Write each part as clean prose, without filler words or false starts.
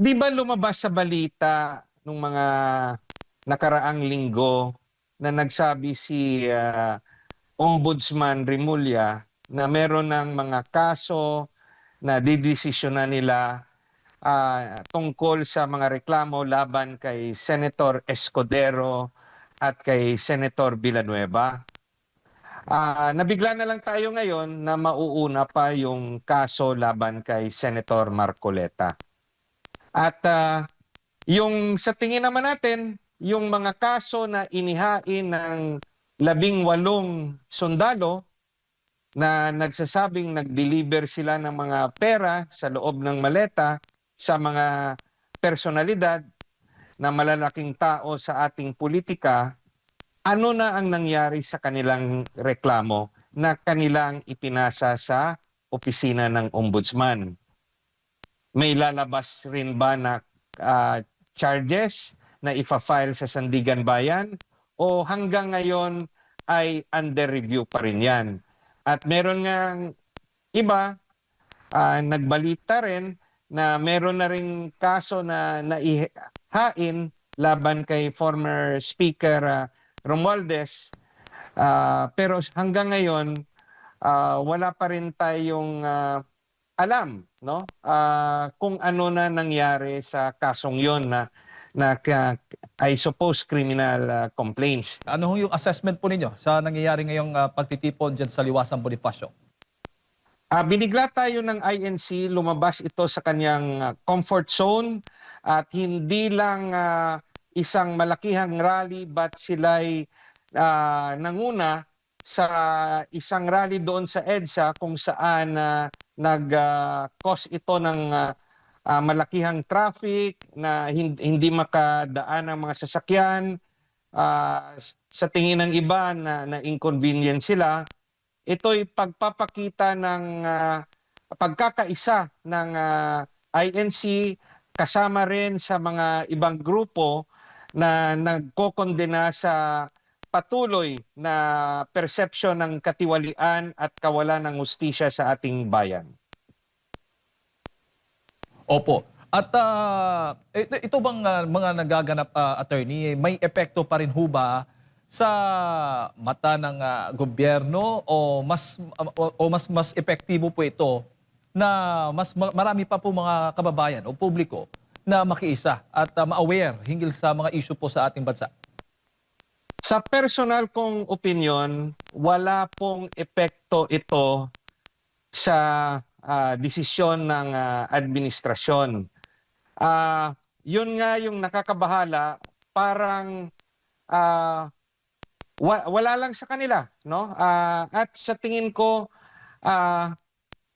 Di ba lumabas sa balita nung mga nakaraang linggo na nagsabi si Ombudsman Rimulya na meron ng mga kaso na didesisyonan nila tungkol sa mga reklamo laban kay Senator Escudero at kay Senator Villanueva. Nabigla na lang tayo ngayon na mauuna pa yung kaso laban kay Senator Marcoleta. At yung sa tingin naman natin, yung mga kaso na inihain ng 18 sundalo na nagsasabing nag-deliver sila ng mga pera sa loob ng maleta sa mga personalidad na malalaking tao sa ating politika, ano na ang nangyari sa kanilang reklamo na kanilang ipinasa sa opisina ng ombudsman? May lalabas rin ba na charges na ifa-file sa Sandigan Bayan o hanggang ngayon ay under review pa rin yan? At meron nga iba, nagbalita rin na meron na rin kaso na naihain laban kay former Speaker Romualdez. Pero hanggang ngayon, wala pa rin tayong alam, no? Kung ano na nangyari sa kasong yon na I suppose criminal complaints. Ano yung assessment po ninyo sa nangyayari ngayong pagtitipon dyan sa Liwasang Bonifacio? Binigla tayo ng INC, lumabas ito sa kanyang comfort zone at hindi lang isang malakihang rally but sila'y nanguna sa isang rally doon sa EDSA kung saan nag-cause ito ng malakihang traffic na hindi makadaan ang mga sasakyan. Sa tingin ng iba na inconvenient sila. Ito'y pagpapakita ng pagkakaisa ng INC kasama rin sa mga ibang grupo na nagkokondena sa patuloy na persepsyon ng katiwalian at kawalan ng hustisya sa ating bayan. Opo. At ito bang mga nagaganap, attorney, may epekto pa rin ho ba sa mata ng gobyerno o mas epektibo po ito na marami pa po mga kababayan o publiko na makiisa at ma-aware hinggil sa mga issue po sa ating bansa? Sa personal kong opinion, wala pong epekto ito sa desisyon ng administrasyon. Yun nga yung nakakabahala, parang wala lang sa kanila, no? At sa tingin ko,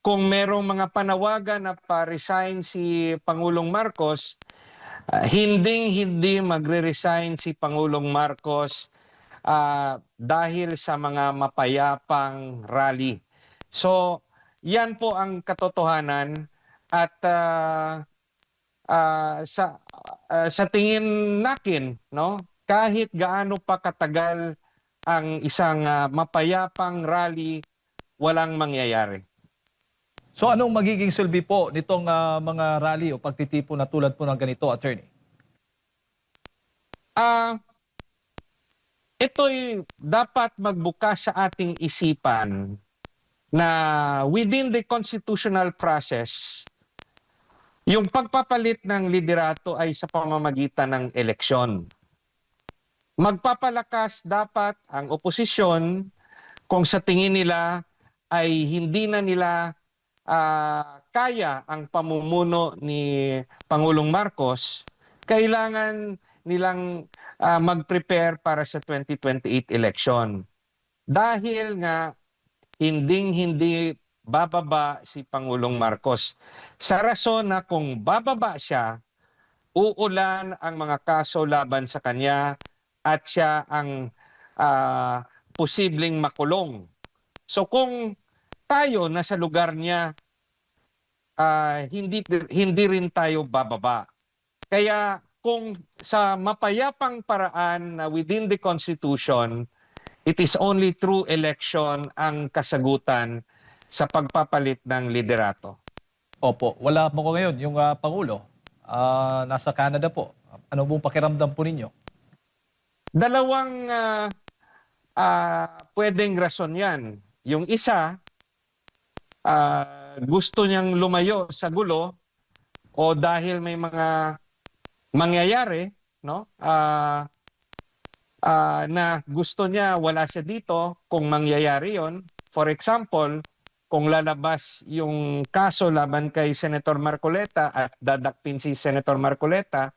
kung merong mga panawagan na pa-resign si Pangulong Marcos, hindi magre-resign si Pangulong Marcos dahil sa mga mapayapang rally. So, yan po ang katotohanan at sa tingin natin, no, kahit gaano pa katagal ang isang mapayapang rally, walang mangyayari. So anong magiging silbi po nitong mga rally o pagtitipon na tulad po ng ganito, attorney? Ito'y dapat magbukas sa ating isipan na within the constitutional process, yung pagpapalit ng liderato ay sa pamamagitan ng eleksyon. Magpapalakas dapat ang oposisyon kung sa tingin nila ay hindi na nila kaya ang pamumuno ni Pangulong Marcos, kailangan nilang mag-prepare para sa 2028 election. Dahil nga hindi bababa si Pangulong Marcos. Sa rason na kung bababa siya, uulan ang mga kaso laban sa kanya at siya ang posibleng makulong. So kung tayo nasa lugar niya, hindi rin tayo bababa. Kaya kung sa mapayapang paraan na within the Constitution, it is only through election ang kasagutan sa pagpapalit ng liderato. Opo, wala po ko ngayon yung Pangulo. nasa Canada po. Ano pong pakiramdam po ninyo? Dalawang pwedeng rason yan. Yung isa, gusto niyang lumayo sa gulo o dahil may mga mangyayari, no? Na gusto niya wala siya dito kung mangyayari yon. For example, kung lalabas yung kaso laban kay Senator Marcoleta at dadakpin si Senator Marcoleta,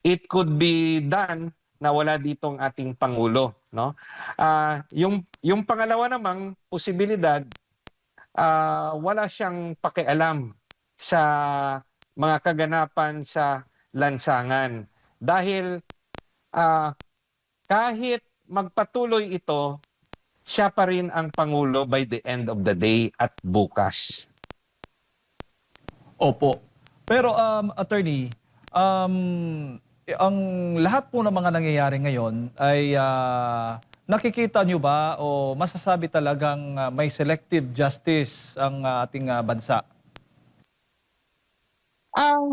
it could be done na wala ditong ating Pangulo. No? Yung pangalawa namang posibilidad, wala siyang pakialam sa mga kaganapan sa lansangan. Dahil kahit magpatuloy ito, siya pa rin ang Pangulo by the end of the day at bukas. Opo. Pero attorney, ang lahat po ng mga nangyayari ngayon ay nakikita nyo ba o masasabi talagang may selective justice ang ating bansa? Ah,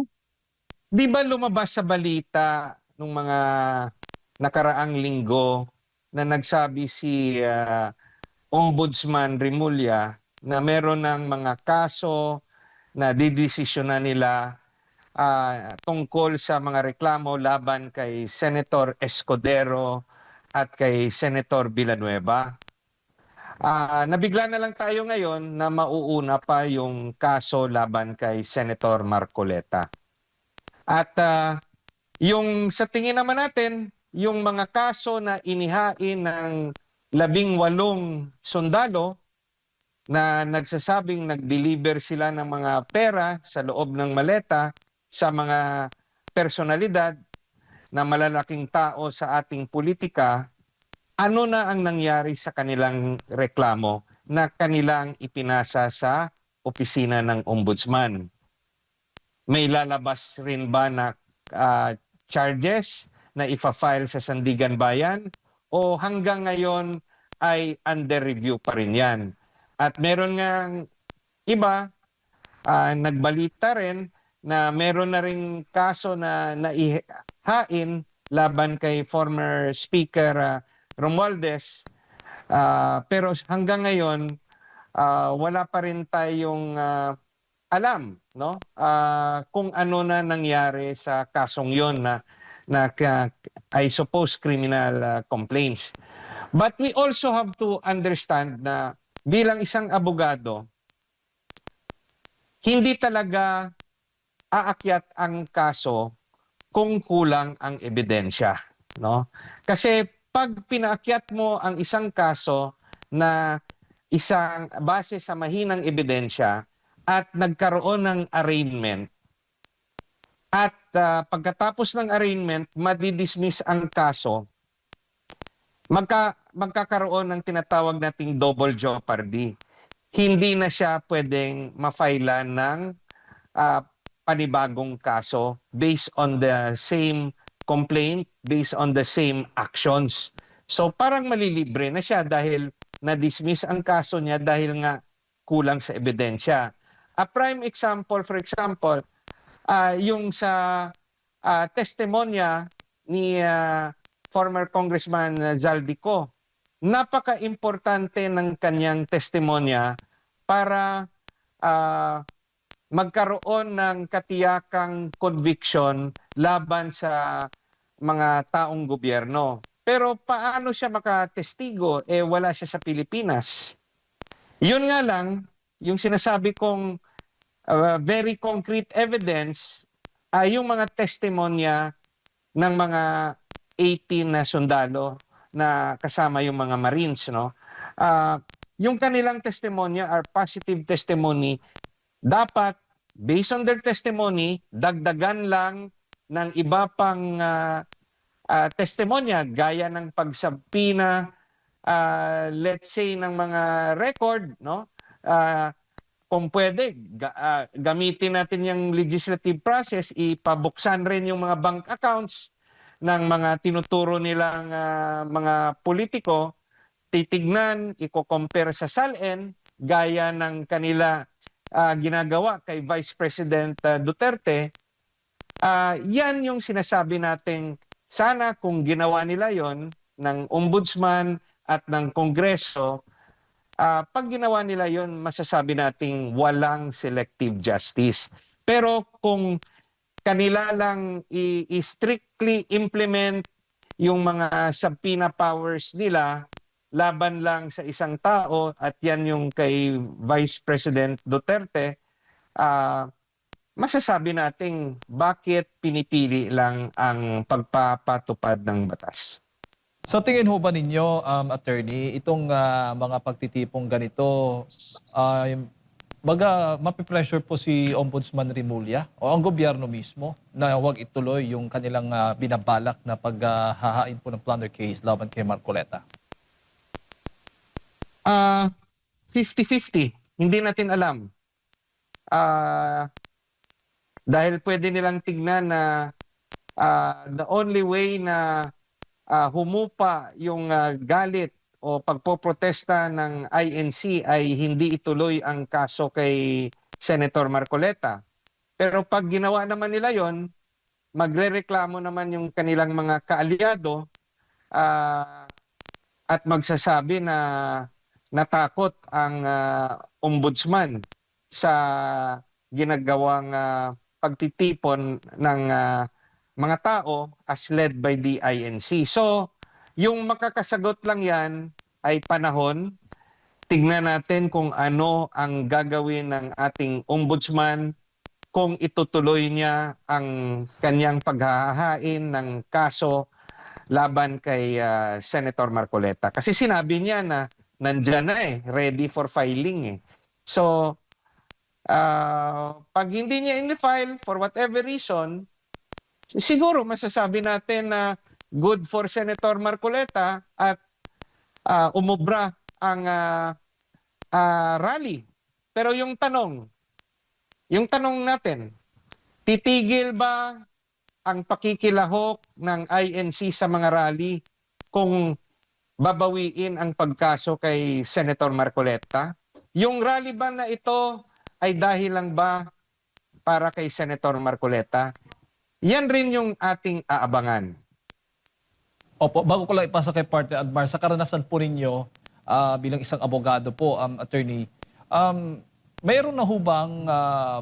di ba lumabas sa balita nung mga nakaraang linggo na nagsabi si Ombudsman Rimulya na meron ng mga kaso na didesisyonan nila tungkol sa mga reklamo laban kay Senator Escudero at kay Senator Villanueva. Nabigla na lang tayo ngayon na mauuna pa yung kaso laban kay Senator Marcoleta. At yung sa tingin naman natin, yung mga kaso na inihain ng 18 sundalo na nagsasabing nag-deliver sila ng mga pera sa loob ng maleta sa mga personalidad na malalaking tao sa ating politika, ano na ang nangyari sa kanilang reklamo na kanilang ipinasa sa opisina ng ombudsman? May lalabas rin ba na charges na ifa-file sa Sandigan Bayan o hanggang ngayon ay under review pa rin yan? At meron nga iba, nagbalita rin na meron na ring kaso na naihain laban kay former Speaker Romualdez. Pero hanggang ngayon, wala pa rin tayong alam, no? Kung ano na nangyari sa kasong yon na I suppose criminal complaints. But we also have to understand na bilang isang abogado, hindi talaga aakyat ang kaso kung kulang ang ebidensya, no? Kasi pag pinaakyat mo ang isang kaso na isang base sa mahinang ebidensya at nagkaroon ng arraignment at pagkatapos ng arraignment madidismiss ang kaso, magkakaroon ng tinatawag nating double jeopardy. Hindi na siya pwedeng ma-file ng panibagong kaso based on the same complaint, based on the same actions. So parang malilibre na siya dahil na-dismiss ang kaso niya dahil nga kulang sa ebidensya. A prime example, for example, yung sa testimonya ni former Congressman Zaldico. Napaka-importante ng kanyang testimonya para magkaroon ng katiyakang conviction laban sa mga taong gobyerno. Pero paano siya makatestigo? Wala siya sa Pilipinas. Yun nga lang, yung sinasabi kong very concrete evidence ay yung mga testimonya ng mga 18 na sundalo na kasama yung mga Marines, no? Yung kanilang testimonya are positive testimony. Dapat based on their testimony, dagdagan lang ng iba pang testimonya gaya ng pagsabpina, let's say ng mga record, no? Kung pwede, gamitin natin yung legislative process, ipabuksan rin yung mga bank accounts ng mga tinuturo nilang mga politiko, titignan, i-compare sa SALN, gaya ng kanila ginagawa kay Vice President Duterte, Yan yung sinasabi nating sana kung ginawa nila yon ng ombudsman at ng Kongreso, pag ginawa nila yon masasabi nating walang selective justice. Pero kung kanila lang i-strictly implement yung mga subpoena powers nila laban lang sa isang tao at yan yung kay Vice President Duterte, ah, masasabi nating bakit pinipili lang ang pagpapatupad ng batas. Sa tingin ho ba ninyo, attorney, itong mga pagtitipong ganito, mapipressure po si Ombudsman Rimulya o ang gobyerno mismo na huwag ituloy yung kanilang binabalak na paghahain po ng plunder case laban kay Marcoleta? Ah, 50-50, hindi natin alam. Dahil pwede nilang tignan na the only way na humupa yung galit o pagpoprotesta ng INC ay hindi ituloy ang kaso kay Senator Marcoleta. Pero pag ginawa naman nila yon, magrereklamo naman yung kanilang mga kaalyado ah, at magsasabi na natakot ang ombudsman sa ginagawang pagtitipon ng mga tao as led by the INC. So, yung makakasagot lang yan ay panahon. Tignan natin kung ano ang gagawin ng ating ombudsman, kung itutuloy niya ang kanyang paghahain ng kaso laban kay Senator Marcoleta. Kasi sinabi niya na nandyan na ready for filing So, pag hindi niya in-file for whatever reason, siguro masasabi natin na good for Senator Marcoleta at umubra ang rally. Pero yung tanong natin, titigil ba ang pakikilahok ng INC sa mga rally kung babawiin ang pagkaso kay Senator Marcoleta? Yung rally ba na ito ay dahil lang ba para kay Senator Marcoleta? Yan rin yung ating aabangan. Opo, bago ko lang ipasa kay Partner Admar, sa karanasan po ninyo bilang isang abogado po, attorney, mayroon na ho bang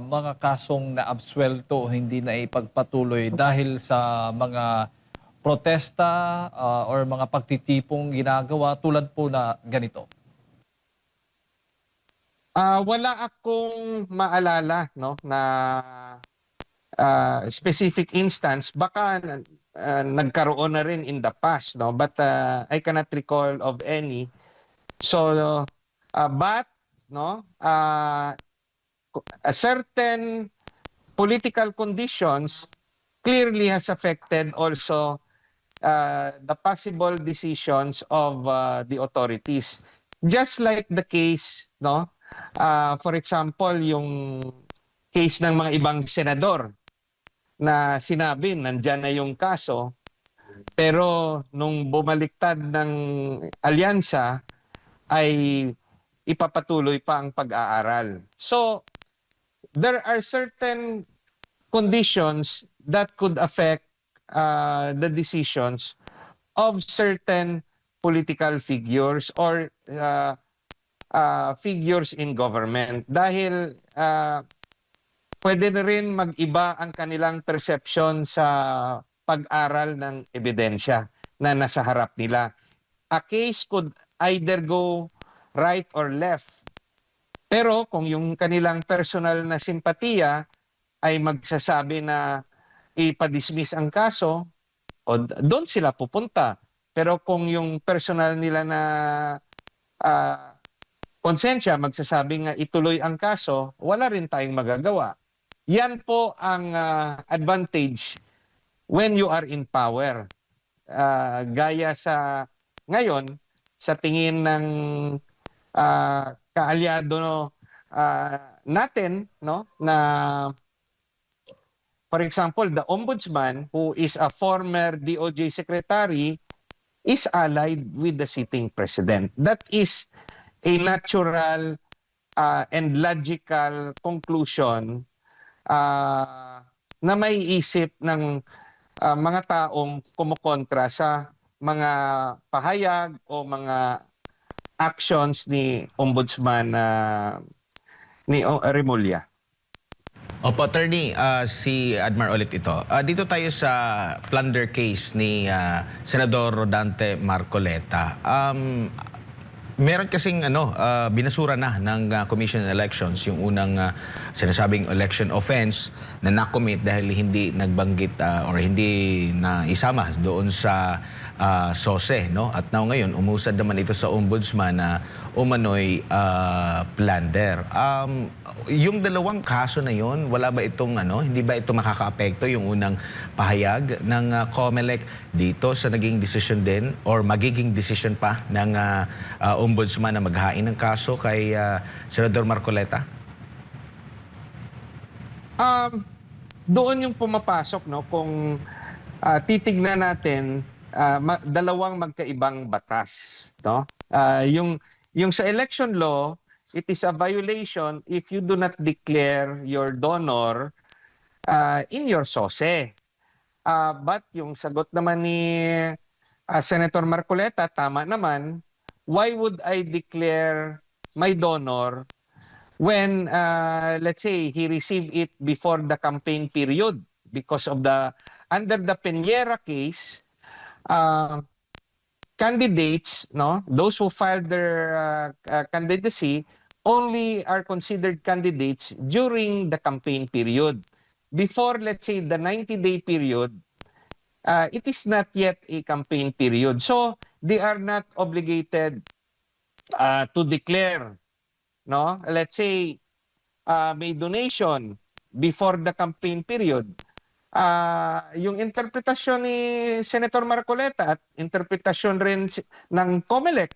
mga kasong naabsuelto o hindi na ipagpatuloy dahil sa mga protesta or mga pagtitipong ginagawa tulad po na ganito? Wala akong maalala no na specific instance, baka nagkaroon na rin in the past, no, but I cannot recall of any. So but no a certain political conditions clearly has affected also the possible decisions of the authorities, just like the case no for example yung case ng mga ibang senador na sinabi nandyan na yung kaso, pero nung bumaliktad ng alyansa ay ipapatuloy pa ang pag-aaral. So there are certain conditions that could affect the decisions of certain political figures or figures in government. Dahil pwede na rin mag-iba ang kanilang perception sa pag-aral ng ebidensya na nasa harap nila. A case could either go right or left. Pero kung yung kanilang personal na simpatiya ay magsasabi na ipa-dismiss ang kaso, o doon sila pupunta. Pero kung yung personal nila na konsensya magsasabi nga ituloy ang kaso, wala rin tayong magagawa. Yan po ang advantage when you are in power. Gaya sa ngayon, sa tingin ng kaalyado natin, no, na for example, the ombudsman who is a former DOJ secretary is allied with the sitting president. That is a natural and logical conclusion na maiisip ng mga taong kumukontra sa mga pahayag o mga actions ni Ombudsman Remulla. Opo, attorney, si Admar ulit ito. Dito tayo sa plunder case ni Senador Rodante Marcoleta. Meron kasing binasura na ng Commission on Elections yung unang sinasabing election offense na nakomit dahil hindi nagbanggit or hindi na isama doon sa SOSE, no? At ngayon umusad naman ito sa ombudsman na umano'y plunder. Yung dalawang kaso na yon, wala ba itong hindi ba ito makakaapekto yung unang pahayag ng COMELEC dito sa naging decision din or magiging decision pa ng ombudsman na maghain ng kaso kay Senador Marcoleta? Doon yung pumapasok, no, kung titignan natin dalawang magkaibang batas, no? Yung sa election law, it is a violation if you do not declare your donor in your SOSE. But yung sagot naman ni Senator Marcoleta, tama naman. Why would I declare my donor when, let's say, he received it before the campaign period? Because of under the Peñera case, candidates, no, those who filed their candidacy only are considered candidates during the campaign period. Before, let's say, the 90-day period, it is not yet a campaign period. So, they are not obligated to declare, no? Let's say, may donation before the campaign period. Yung interpretasyon ni Senator Marcoleta at interpretasyon rin ng COMELEC,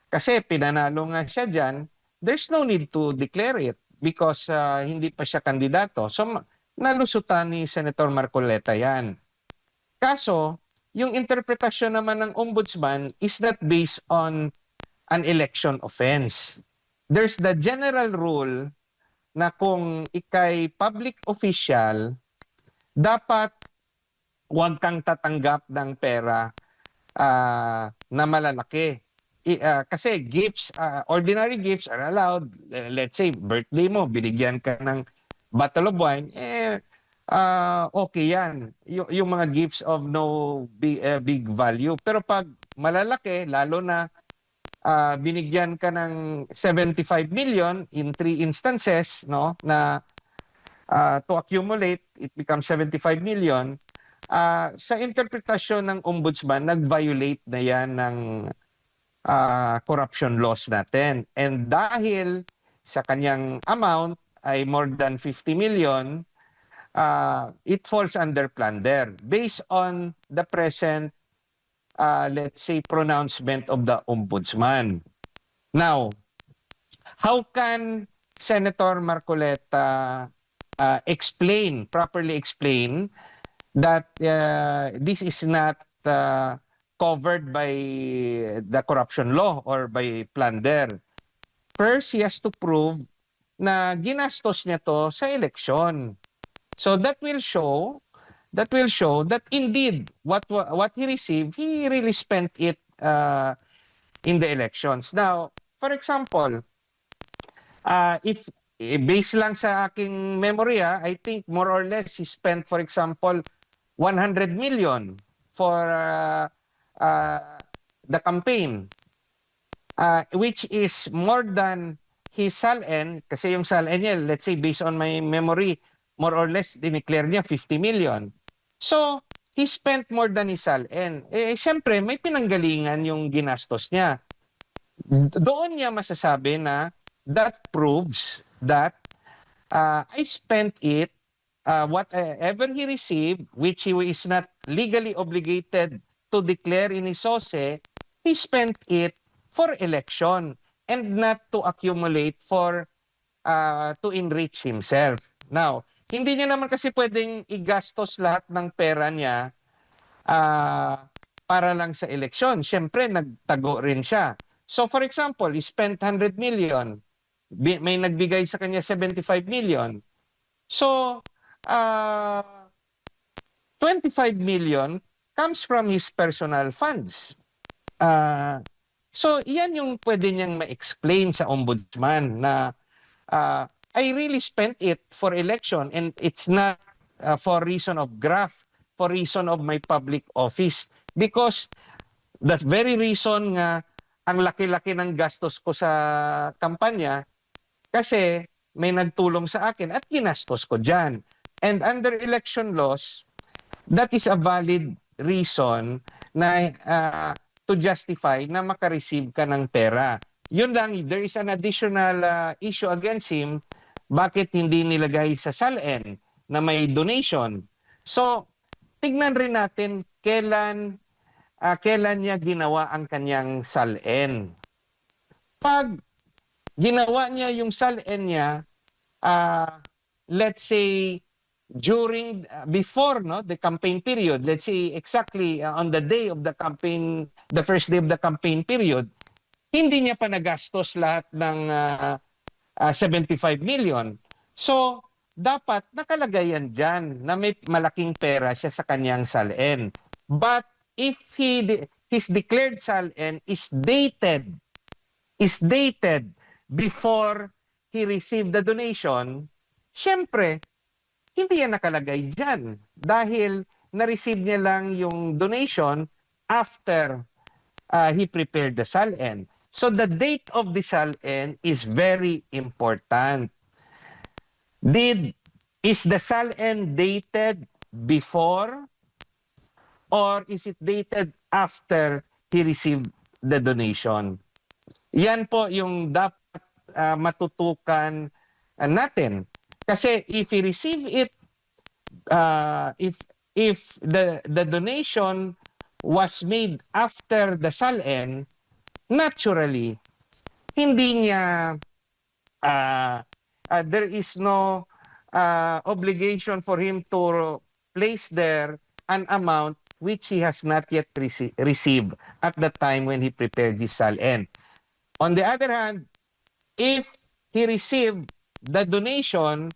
kasi pinanalo nga siya dyan, there's no need to declare it because hindi pa siya kandidato. So, nalusutan ni Senator Marcoleta yan. Kaso, yung interpretasyon naman ng ombudsman is not based on an election offense. There's the general rule na kung ikay public official, dapat huwag kang tatanggap ng pera na malalaki. Kasi gifts, ordinary gifts are allowed. Let's say, birthday mo, binigyan ka ng bottle of wine, okay yan. Yung mga gifts of no big value. Pero pag malalaki, lalo na binigyan ka ng 75 million in 3 instances, no, na to accumulate, it becomes 75 million. Sa interpretasyon ng ombudsman, nag-violate na yan ng corruption laws natin. And dahil sa kanyang amount ay more than 50 million, it falls under plunder based on the present, let's say, pronouncement of the ombudsman. Now, how can Senator Marcoleta properly explain that this is not covered by the corruption law or by plunder? First, he has to prove na ginastos niya to sa eleksyon. So that will show that indeed what he received, he really spent it in the elections. Now, for example, if based lang sa aking memory, I think more or less he spent, for example, 100 million for the campaign, which is more than his SALN, kasi yung SALN niya, let's say based on my memory, more or less dineclare niya 50 million. So, he spent more than his SALN. Siyempre, may pinanggalingan yung ginastos niya. Doon niya masasabi na that proves that I spent it, whatever he received, which he is not legally obligated to declare in his SOSE, he spent it for election and not to accumulate to enrich himself. Now, hindi niya naman kasi pwedeng igastos lahat ng pera niya para lang sa eleksyon. Siyempre, nagtago rin siya. So, for example, he spent 100 million. May nagbigay sa kanya 75 million. So, 25 million comes from his personal funds. So yan yung pwede niyang ma-explain sa ombudsman na I really spent it for election and it's not for reason of graft, for reason of my public office. Because the very reason nga ang laki-laki ng gastos ko sa kampanya kasi may nagtulong sa akin at ginastos ko dyan. And under election laws, that is a valid reason na to justify na makareceive ka ng pera. Yun lang, there is an additional issue against him. Bakit hindi nilagay sa SALN na may donation? So, tignan rin natin kailan niya ginawa ang kanyang SALN. Pag ginawa niya yung SALN niya, let's say, before the campaign period, let's say exactly on the day of the campaign, the first day of the campaign period, hindi niya pa nagastos lahat ng 75 million. So, dapat nakalagay yan dyan na may malaking pera siya sa kanyang SALN. But if his declared SALN is dated before he received the donation, syempre, hindi yan nakalagay dyan dahil na-receive niya lang yung donation after he prepared the SALN. So the date of the SALN is very important. Is the SALN dated before or is it dated after he received the donation? Yan po yung dapat matutukan natin. Kasi if he receive it, if the donation was made after the SALN, naturally, hindi niya, there is no obligation for him to place there an amount which he has not yet received at the time when he prepared his SALN. On the other hand, if he received the donation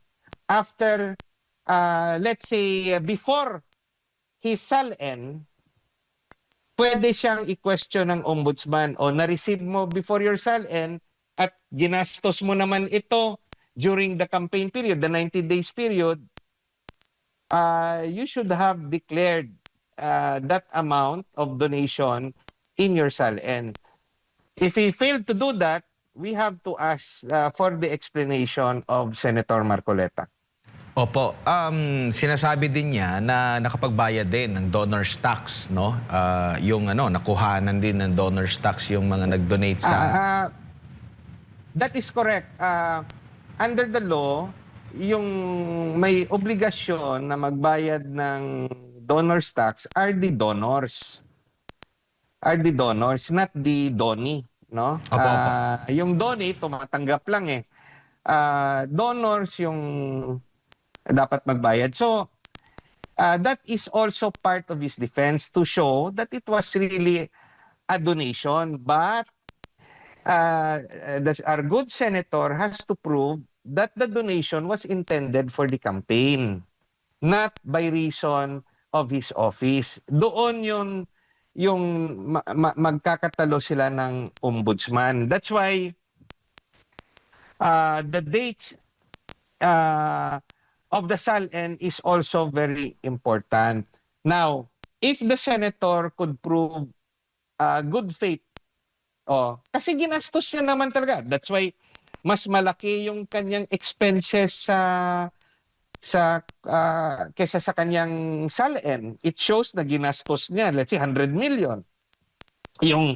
after, let's say, before his SALN, pwede siyang i-question ng ombudsman o na-receive mo before your SALN at ginastos mo naman ito during the campaign period, the 90 days period, you should have declared that amount of donation in your SALN. If he failed to do that, we have to ask for the explanation of Senator Marcoleta. Opo, sinasabi din niya na nakapagbayad din ng donor's tax, no? Yung nakuhanan din ng donor's tax yung mga nag-donate sa... That is correct. Under the law, yung may obligasyon na magbayad ng donor's tax are the donors. Are the donors, not the donee, no? Opo. Yung donee, tumatanggap lang eh. Donors yung dapat magbayad. So, that is also part of his defense to show that it was really a donation. But our good senator has to prove that the donation was intended for the campaign, not by reason of his office. Doon yung magkakatalo sila ng ombudsman. That's why the date of the SALN is also very important. Now, if the senator could prove good faith, kasi ginastos niya naman talaga. That's why mas malaki yung kanyang expenses kesa sa kanyang SALN. It shows na ginastos niya, let's say 100 million. Yung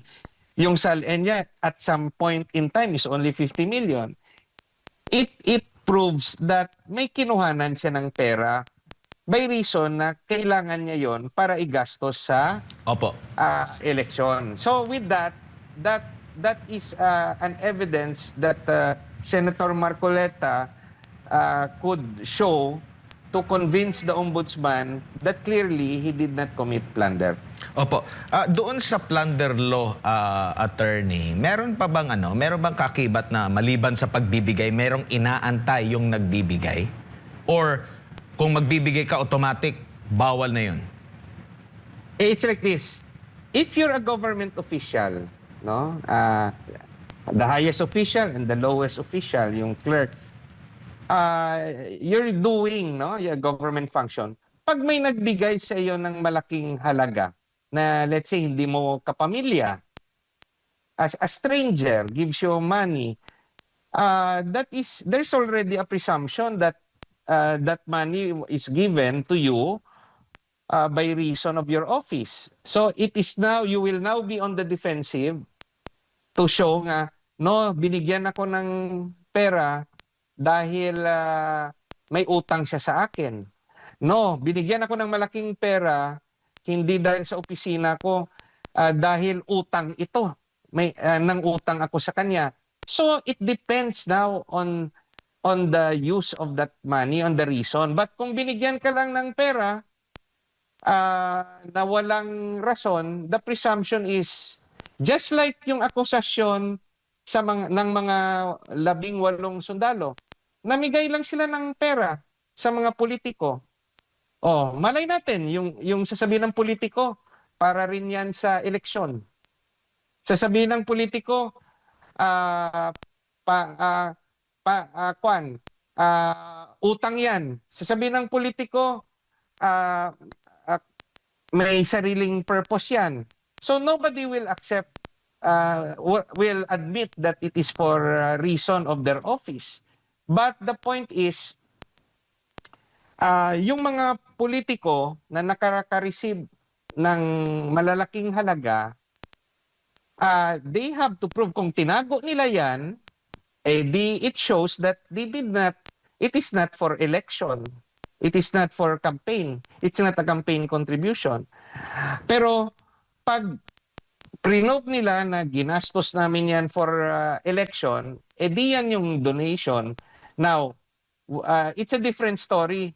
SALN niya at some point in time is only 50 million. It proves that may kinuhanan siya ng pera by reason na kailangan niya yon para igastos sa election. So with that is an evidence that Senator Marcoleta could show to convince the ombudsman that clearly he did not commit plunder. Opo. Doon sa plunder law, attorney, meron bang kakibat na maliban sa pagbibigay, merong inaantay yung nagbibigay? Or kung magbibigay ka automatic, bawal na yun. It's like this. If you're a government official, no, the highest official and the lowest official, yung clerk, you're doing, no, your government function. Pag may nagbigay sa iyo ng malaking halaga na let's say hindi mo kapamilya, as a stranger gives you money, there's already a presumption that that money is given to you by reason of your office. So it is now, you will now be on the defensive to show nga, no, binigyan ako ng pera dahil may utang siya sa akin. No, binigyan ako ng malaking pera hindi dahil sa opisina ko, dahil utang ito. May nang utang ako sa kanya. So it depends now on the use of that money, on the reason. But kung binigyan ka lang ng pera na walang rason, the presumption is just like yung akusasyon sa ng mga 18 sundalo. Namigay lang sila ng pera sa mga politiko. Oh, malay natin yung sasabihin ng politiko para rin yan sa eleksyon. Sasabihin ng politiko utang yan. Sasabihin ng politiko may sariling purpose yan. So nobody will accept, will admit that it is for reason of their office. But the point is, yung mga politiko na nakaka-receive ng malalaking halaga, they have to prove kung tinago nila yan, it shows that they did not, it is not for election. It is not for campaign. It's not a campaign contribution. Pero pag prinote nila na ginastos namin yan for election, di yan yung donation. Now, it's a different story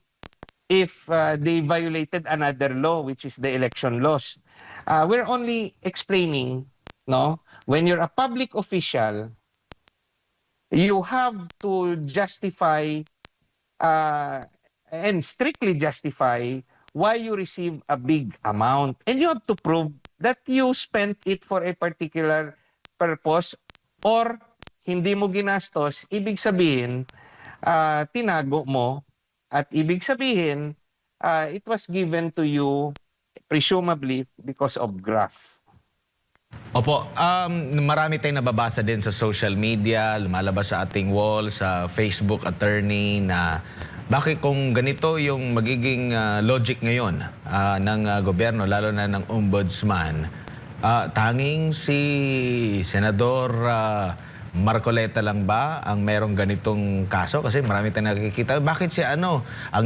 if they violated another law, which is the election laws. We're only explaining, no, when you're a public official, you have to justify and strictly justify why you receive a big amount. And you have to prove that you spent it for a particular purpose or hindi mo ginastos, ibig sabihin, tinago mo at ibig sabihin, it was given to you presumably because of graft. Opo, marami tayong nababasa din sa social media, lumalabas sa ating wall, sa Facebook attorney na bakit kung ganito yung magiging logic ngayon ng gobyerno, lalo na ng ombudsman, tanging si Senador Marcoleta lang ba ang merong ganitong kaso? Kasi marami tayong nakikita. Bakit si ang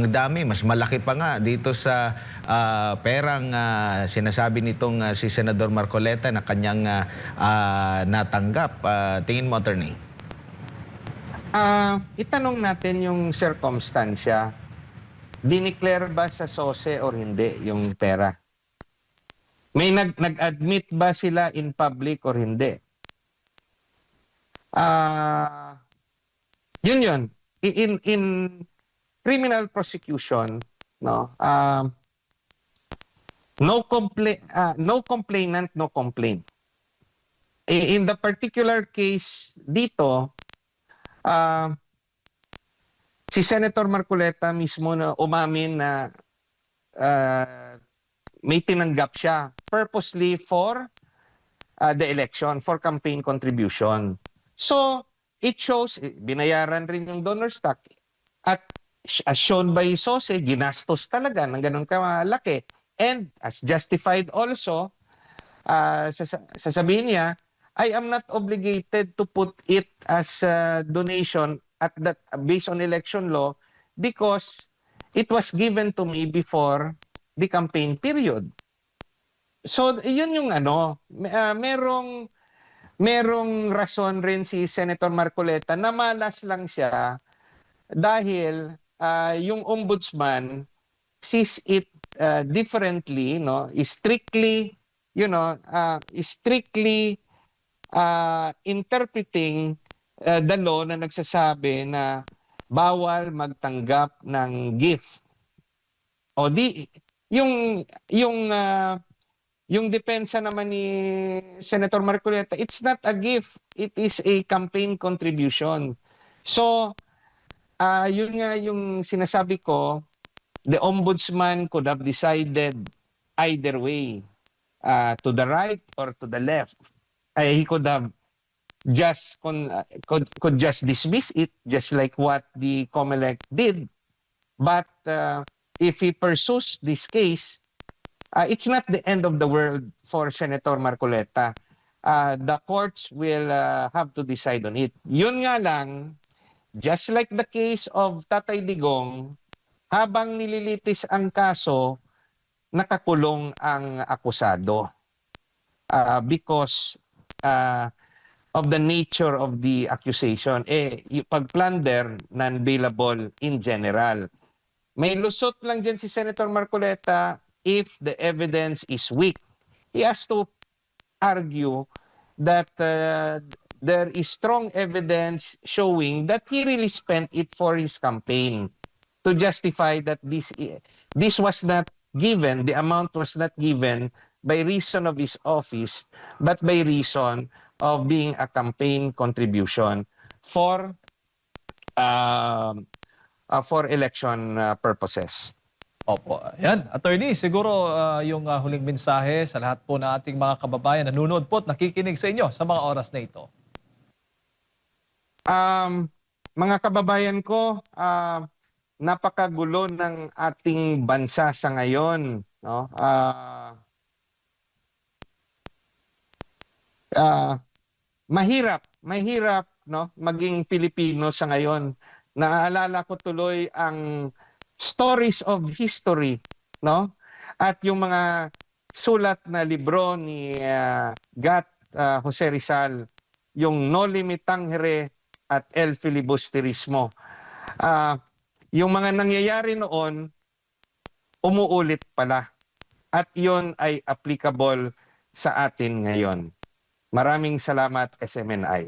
dami, mas malaki pa nga dito sa perang sinasabi nitong si Senador Marcoleta na kanyang natanggap. Tingin mo, attorney? Itanong natin yung circumstansya. Dineclare ba sa SOSE or hindi yung pera? May nag-admit ba sila in public or hindi? Yun. In criminal prosecution, no, no complainant, no complaint. In the particular case dito, si Senator Marcoleta mismo na umamin na may tinanggap siya purposely for the election, for campaign contribution. So, it shows, binayaran rin yung donor stock. At as shown by SOSE, ginastos talaga ng ganun kalaki. And as justified also, sasabihin niya, I am not obligated to put it as a donation at that based on election law because it was given to me before the campaign period. So, yun yung merong rason rin si Senator Marcoleta na malas lang siya dahil yung ombudsman sees it differently, no? Strictly interpreting the law na nagsasabi na bawal magtanggap ng gift. O di yung depensa naman ni Senator Marcoleta, it's not a gift, it is a campaign contribution. So, yun nga yung sinasabi ko, the ombudsman could have decided either way, to the right or to the left. He could have just could just dismiss it, just like what the COMELEC did. But if he pursues this case, it's not the end of the world for Senator Marcoleta. The courts will have to decide on it. Yun nga lang, just like the case of Tatay Digong, habang nililitis ang kaso, nakakulong ang akusado because of the nature of the accusation. Yung pag-plunder, non-bailable in general. May lusot lang dyan si Senator Marcoleta if the evidence is weak. He has to argue that there is strong evidence showing that he really spent it for his campaign to justify that this was not given, the amount was not given by reason of his office, but by reason of being a campaign contribution for election purposes. Opo. Yan, attorney, siguro yung huling mensahe sa lahat po ng ating mga kababayan na nanonood po at nakikinig sa inyo sa mga oras na ito. Mga kababayan ko, napakagulo ng ating bansa sa ngayon, no? Mahirap no maging Pilipino sa ngayon. Naalala ko tuloy ang stories of history, no? At yung mga sulat na libro ni Gat Jose Rizal, yung Noli Me Tangere at El Filibusterismo. Yung mga nangyayari noon, umuulit pala. At yon ay applicable sa atin ngayon. Maraming salamat, SMNI.